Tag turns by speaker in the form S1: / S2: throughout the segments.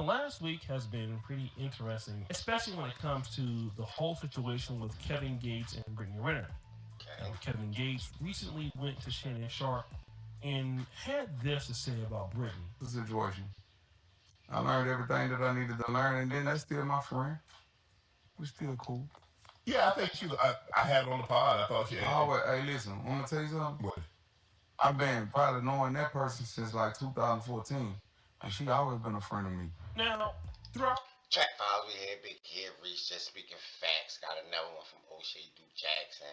S1: last week has been pretty interesting, especially when it comes to the whole situation with Kevin Gates and Brittany Renner. Kevin Gates recently went to Shannon Sharp and had this to say about Brittany.
S2: The situation. I learned everything that I needed to learn, and then that's still my friend. We're still cool.
S3: Yeah, I think I had her on the pod. I thought she had.
S2: Hey, listen, I'm gonna tell you something.
S3: What?
S2: I've been probably knowing that person since like 2014, and she always been a friend of me.
S1: Now, throughout
S4: Track files, we had Big Head Reach, just speaking facts. Got another one from Oshay Duck Jackson,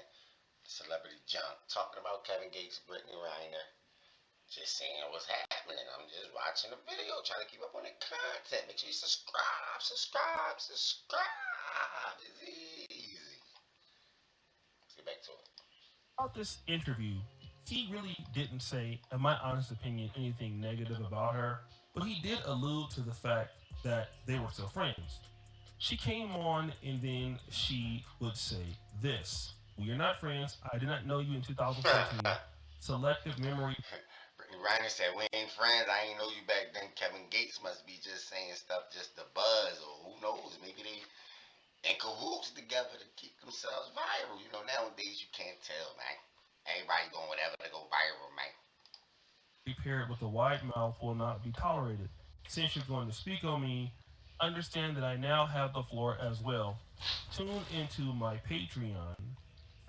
S4: Celebrity Junk, talking about Kevin Gates, Brittany Renner. Just saying what's happening. I'm just watching the video, trying to keep up on the content. Make sure you subscribe. It's easy. Let's get back to it.
S1: About this interview, he really didn't say, in my honest opinion, anything negative about her, but he did allude to the fact that they were still friends. She came on and then she would say this: "We are not friends. I did not know you in 2014. Selective memory."
S4: Brittany Renner said, "We ain't friends. I ain't know you back then." Kevin Gates must be just saying stuff just to buzz, or who knows? Maybe they in cahoots together to keep themselves viral. You know, nowadays you can't tell, man. Everybody doing whatever to go viral, man.
S1: Paired with a wide mouth will not be tolerated. Since you're going to speak on me, understand that I now have the floor as well. Tune into my Patreon,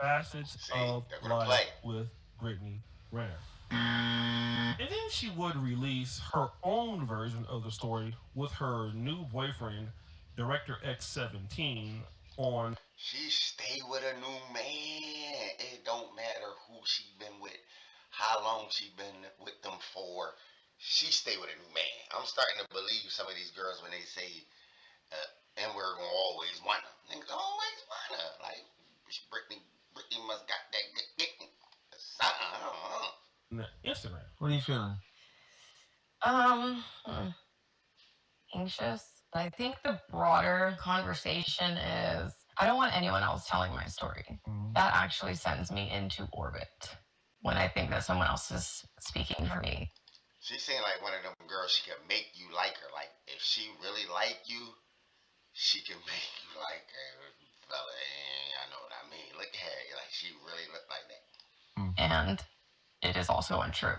S1: Facets of Life with Brittany Renner. And then she would release her own version of the story with her new boyfriend, Director X17, on.
S4: She stay with a new man. It don't matter who she been with, how long she been with them for. She stay with a new man. I'm starting to believe some of these girls when they say, and we're gonna always want her. Niggas always want her. Like, Brittany must got that good dick. Something, I don't know.
S1: Instagram.
S2: What are you feeling?
S5: Anxious. I think the broader conversation is, I don't want anyone else telling my story. That actually sends me into orbit when I think that someone else is speaking for me.
S4: She seemed like one of them girls, she can make you like her. Like, if she really like you, she can make you like her. Fella, I know what I mean. Look at her. Like, she really looked like that.
S5: And it is also untrue.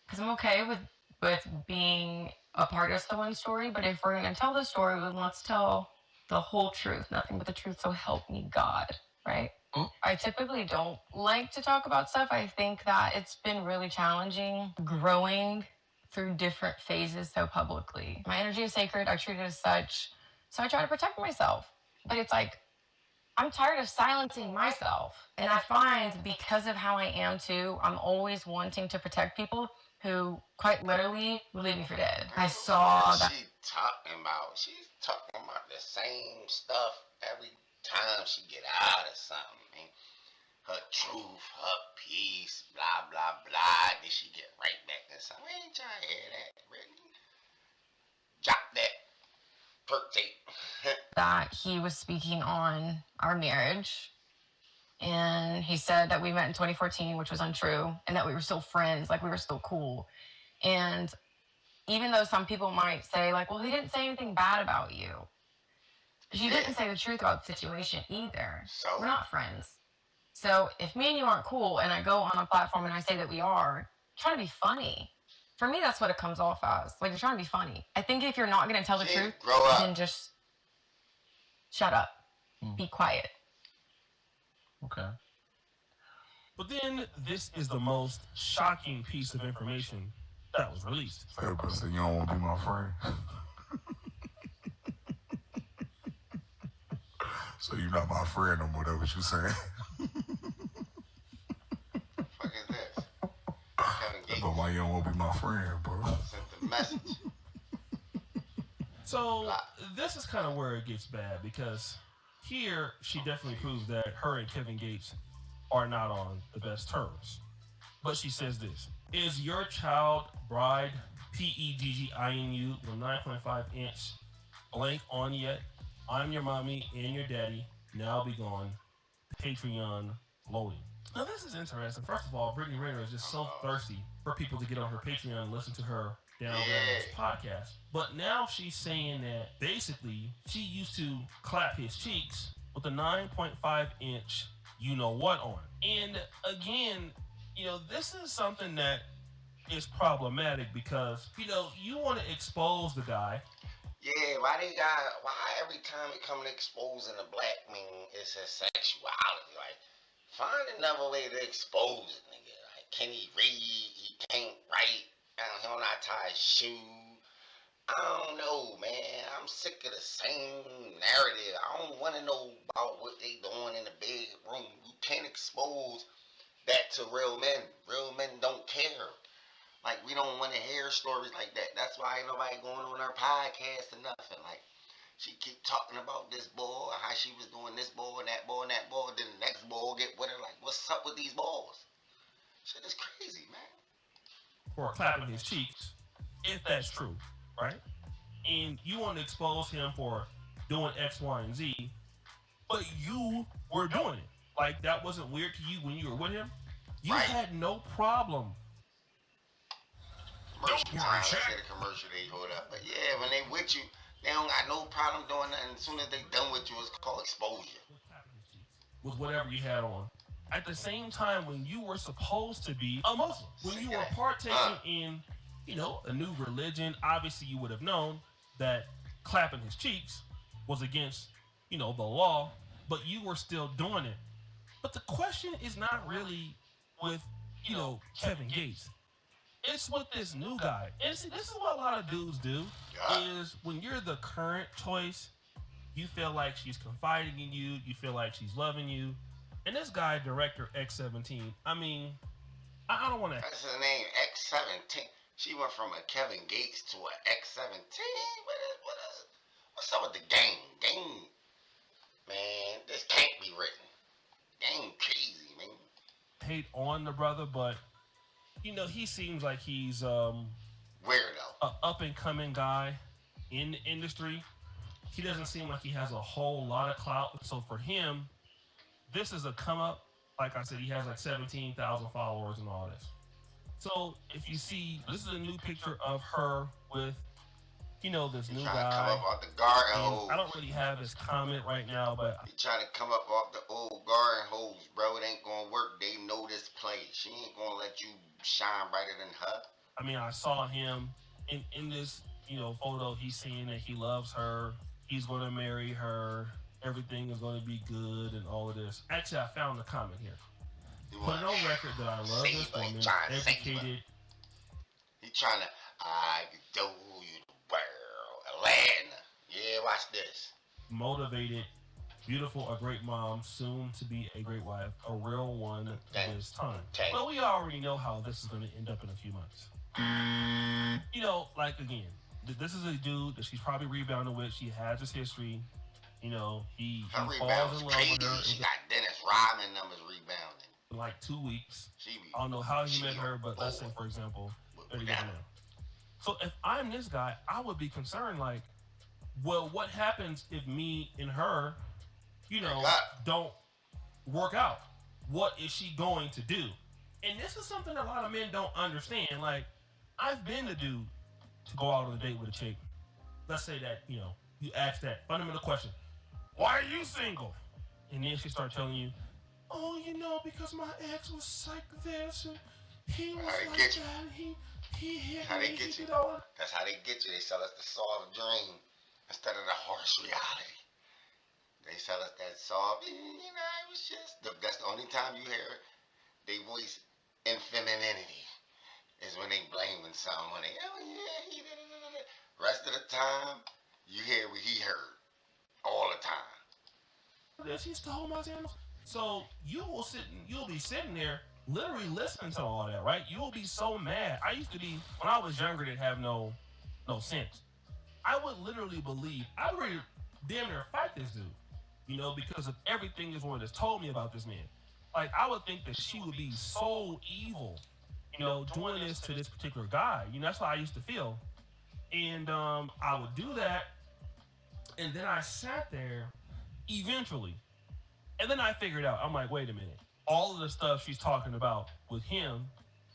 S5: Because I'm okay with being a part of someone's story, but if we're going to tell the story, then let's tell the whole truth, nothing but the truth, so help me God, right? I typically don't like to talk about stuff. I think that it's been really challenging growing through different phases so publicly. My energy is sacred. I treat it as such. So I try to protect myself. But it's like, I'm tired of silencing myself. And I find because of how I am too, I'm always wanting to protect people who quite literally will leave me for dead. I saw that.
S4: She's talking about the same stuff every time she get out of something. Man. Her truth, her peace, blah, blah, blah. Then she get right back to something. I ain't trying to hear that, Brittany. Drop that perk tape.
S5: That he was speaking on our marriage. And he said that we met in 2014, which was untrue, and that we were still friends, like we were still cool. And even though some people might say, like, well, he didn't say anything bad about you. She didn't say the truth about the situation either.
S4: So?
S5: We're not friends. So if me and you aren't cool and I go on a platform and I say that we are, I'm trying to be funny. For me, that's what it comes off as. Like, you're trying to be funny. I think if you're not going to tell the truth, then just shut up. Be quiet.
S2: Okay.
S1: But then this is the most shocking piece of information that was released.
S2: Everybody said you don't want to be my friend. So you're not my friend no more, that's what you saying.
S4: Fuck is this? Kevin Gates.
S2: But why you don't want to be my friend, bro?
S4: Sent the message.
S1: So this is kind of where it gets bad, because here she definitely proves that her and Kevin Gates are not on the best terms. But she says this: "Is your child bride PEGGINU with 9.5 inch blank on yet? I'm your mommy and your daddy. Now be gone. Patreon loading." Now this is interesting. First of all, Brittany Renner is just so thirsty for people to get on her Patreon and listen to her down Vander's podcast. But now she's saying that basically she used to clap his cheeks with a 9.5-inch you know what on. And again, this is something that is problematic because, you want to expose the guy.
S4: Yeah, why every time it come to exposing a black man, it's his sexuality? Like, find another way to expose it, nigga. Like, can he read? He can't write. He don't know how to tie his shoe. I don't know, man. I'm sick of the same narrative. I don't want to know about what they doing in the bedroom. You can't expose that to real men. Real men don't care. Like, we don't want to hear stories like that. That's why ain't nobody going on our podcast or nothing. Like, she keep talking about this boy, how she was doing this boy and that boy and that boy. Then the next boy get with her. Like, what's up with these boys? Shit is crazy, man.
S1: For clapping his cheeks, if that's true, right? And you want to expose him for doing X, Y, and Z, but you were doing it. Like, that wasn't weird to you when you were with him. You had no problem.
S4: Commercial time, let's get a commercial they hold up. But yeah, when they with you, they don't got no problem doing that. And as soon as they done with you, it's called exposure.
S1: With whatever you had on. At the same time, when you were supposed to be a Muslim, when you were partaking in, a new religion, obviously you would have known that clapping his cheeks was against, the law, but you were still doing it. But the question is not really with, Kevin Gates. It's with this new guy. And see, this is what a lot of dudes do, is when you're the current choice, you feel like she's confiding in you, you feel like she's loving you. And this guy, director X17, I mean, I don't want to...
S4: That's his name, X17. She went from a Kevin Gates to an X17? What's up with the game? Man, this can't be written. Game crazy, man.
S1: Hate on the brother, but... he seems like he's
S4: weirdo,
S1: an up-and-coming guy in the industry. He doesn't seem like he has a whole lot of clout. So for him, this is a come-up. Like I said, he has like 17,000 followers and all this. So if you see, this is a new picture of her with, this new guy.
S4: Come up off the garden hose.
S1: I don't really have his comment right now, but...
S4: He trying to come up off the old garden hose, bro. It ain't going to work. They know this play. She ain't going to let you shine brighter than her.
S1: I mean, I saw him in this, photo. He's saying that he loves her. He's going to marry her. Everything is going to be good and all of this. Actually, I found the comment here. Put it on record that I love this woman. Educated.
S4: He trying to, I do you the world. Atlanta. Yeah, watch this.
S1: Motivated, beautiful, a great mom, soon to be a great wife, a real one this time. But we already know how this is going to end up in a few months. Like, again, this is a dude that she's probably rebounding with. She has his history. He falls in love with her.
S4: She got Dennis Rodman numbers rebounding.
S1: In like 2 weeks. I don't know how he met her, but let's say, for example, they're together now. So if I'm this guy, I would be concerned, like, well, what happens if me and her, don't work out? What is she going to do? And this is something that a lot of men don't understand. Like, I've been the dude to go out on a date with a chick. Let's say that, you ask that fundamental question. Why are you single? And then she starts telling you, oh, because my ex was like this, and he was like that, and he hit me, he did all.
S4: That's how they get you. They sell us the soft dream instead of the harsh reality. They sell us that soft, it was just, that's the only time you hear they voice in femininity is when they blaming someone. Oh yeah, he did it. Rest of the time, you hear what he heard all the time.
S1: He stole my sandals. So you'll be sitting there literally listening to all that, right? You'll be so mad. I used to be, when I was younger, didn't have no sense. I would literally believe, I would really damn near fight this dude, because of everything this woman has told me about this man. Like, I would think that she would be so evil, doing this to this particular guy. That's how I used to feel. And I would do that. And then I sat there eventually. And then I figured out, I'm like, wait a minute. All of the stuff she's talking about with him,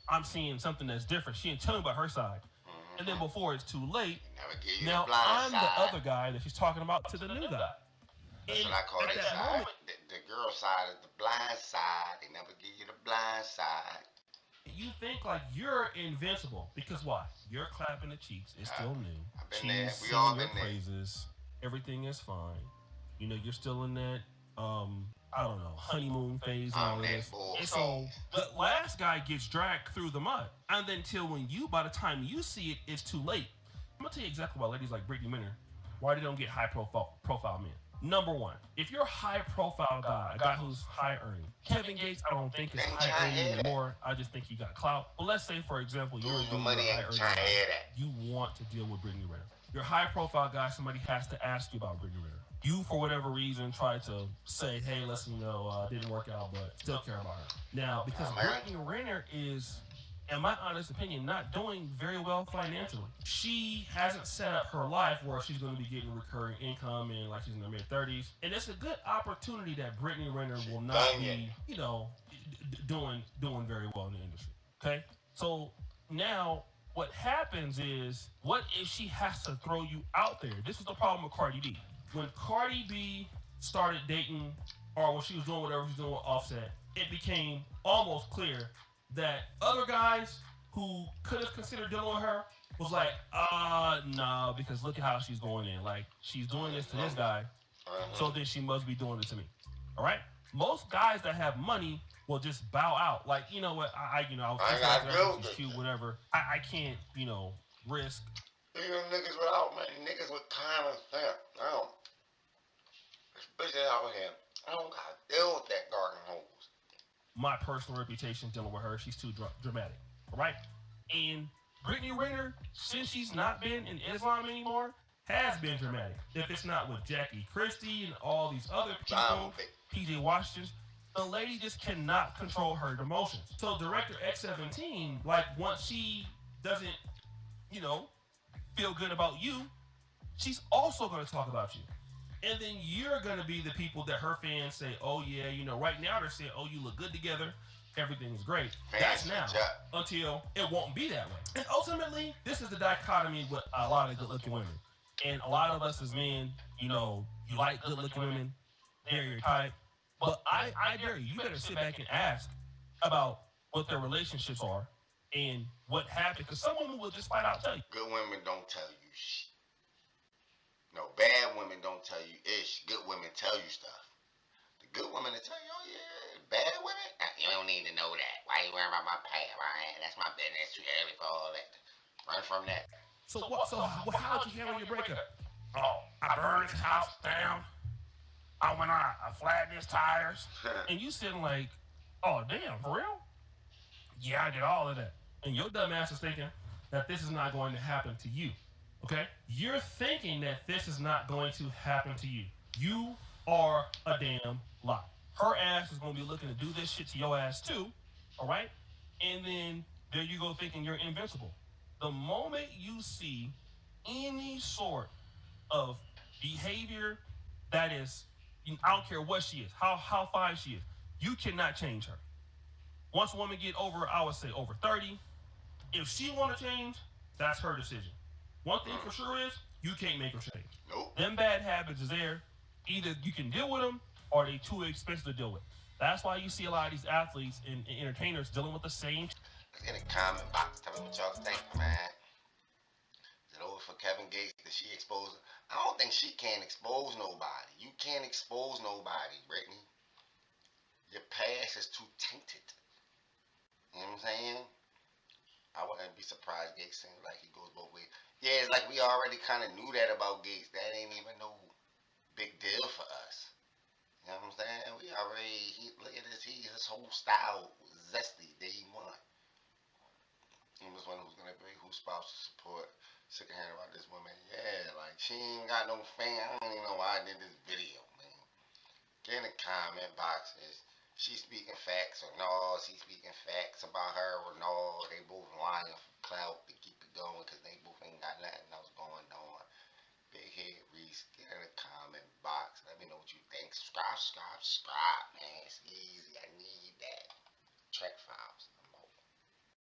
S1: I'm seeing something that's different. She ain't telling me about her side. and then before it's too late,
S4: Never give you
S1: now
S4: the blind
S1: I'm
S4: side.
S1: the other guy that she's talking about to the new guy.
S4: That's
S1: And
S4: what I call
S1: at
S4: that
S1: that
S4: side.
S1: moment,
S4: The girl side is the blind side. They never give you the blind side.
S1: you think like you're invincible because why? You're clapping the cheeks. It's still new.
S4: I've been
S1: She's
S4: there. We all
S1: singing your
S4: been there.
S1: praises. Everything is fine. You know, you're still in that I don't know, honeymoon phase and all of
S4: that
S1: this.
S4: bull
S1: And so the last guy gets dragged through the mud. And then till when you, by the time you see it, it's too late. I'm gonna tell you exactly why ladies like Brittany Renner, why they don't get high profile men. Number one, if you're a high profile guy, a guy who's high earning, Kevin Gates, I don't think is high earning anymore. I just think he got clout. But let's say, for example, you're a
S4: Lose
S1: dude,
S4: your money
S1: you're a
S4: and
S1: high
S4: try to
S1: earning
S4: hear
S1: guy.
S4: that.
S1: You want to deal with Brittany Renner. You're a high profile guy, somebody has to ask you about Brittany Renner. You, for whatever reason, try to say, hey, listen, didn't work out, but still care about her. Now, because Brittany Renner is, in my honest opinion, not doing very well financially. She hasn't set up her life where she's going to be getting recurring income and like she's in her mid-30s. And it's a good opportunity that Brittany Renner will not be, doing very well in the industry. Okay? So now what happens is, what if she has to throw you out there? This is the problem with Cardi B. When Cardi B started dating, or when she was doing whatever she was doing with Offset, it became almost clear that other guys who could have considered dealing with her was like, no, because look at how she's going in. Like, she's doing this to this guy, so then she must be doing it to me. All right? Most guys that have money will just bow out. Like, you know what? I was she's cute, whatever. I can't, risk.
S4: Even niggas without money, niggas with common sense. I don't. Especially out here. I don't gotta deal with that garden hose.
S1: My personal reputation dealing with her, she's too dramatic. All right? And Brittany Renner, since she's not been in Islam anymore, has been dramatic. If it's not with Jackie Christie and all these other people, PJ Washington, the lady just cannot control her emotions. So Director X17, like, once she doesn't, feel good about you, she's also going to talk about you. And then you're going to be the people that her fans say, oh, yeah, right now they're saying, oh, you look good together. Everything's great. That's now. Until it won't be that way. And ultimately, this is the dichotomy with a lot of good-looking women. And a lot of us as men, you like good-looking women. They're your type. But I dare you, you better sit back and ask about what their relationships are and what happened. Because some women will just flat out tell you.
S4: Good women don't tell you shit. No, bad women don't tell you ish. Good women tell you stuff. The good women will tell you, oh yeah. Bad women, you don't need to know that. Why you worrying about my past? That's my business. Too early for all that. Run from that.
S1: So how did you handle your breakup? Oh, I burned his house down. I went out, I flattened his tires. And you sitting like, oh damn, for real? Yeah, I did all of that. And your dumb ass is thinking that this is not going to happen to you. Okay? You're thinking that this is not going to happen to you. You are a damn lie. Her ass is going to be looking to do this shit to your ass too. All right? And then there you go thinking you're invincible. The moment you see any sort of behavior that is, I don't care what she is, how fine she is, you cannot change her. Once a woman get over, I would say over 30, if she want to change, that's her decision. One thing for sure is, you can't make her change.
S4: Nope.
S1: Them bad habits is there. Either you can deal with them, or they too expensive to deal with. That's why you see a lot of these athletes and entertainers dealing with the same.
S4: In the comment box, tell me what y'all think, man. Is it over for Kevin Gates? Did she expose her? I don't think she can expose nobody. You can't expose nobody, Brittany. Your past is too tainted. You know what I'm saying? I wouldn't be surprised Gates seems like he goes both ways. Yeah, it's like we already kind of knew that about Gates. That ain't even no big deal for us. You know what I'm saying? We already, look at this, his whole style was zesty day one. He was one who's gonna bring whose spouse to support. Sick of hearing about this woman. Yeah, like she ain't got no fan. I don't even know why I did this video, man. Get in the comment box. Is she speaking facts or no? Is he speaking facts about her or no? They both lying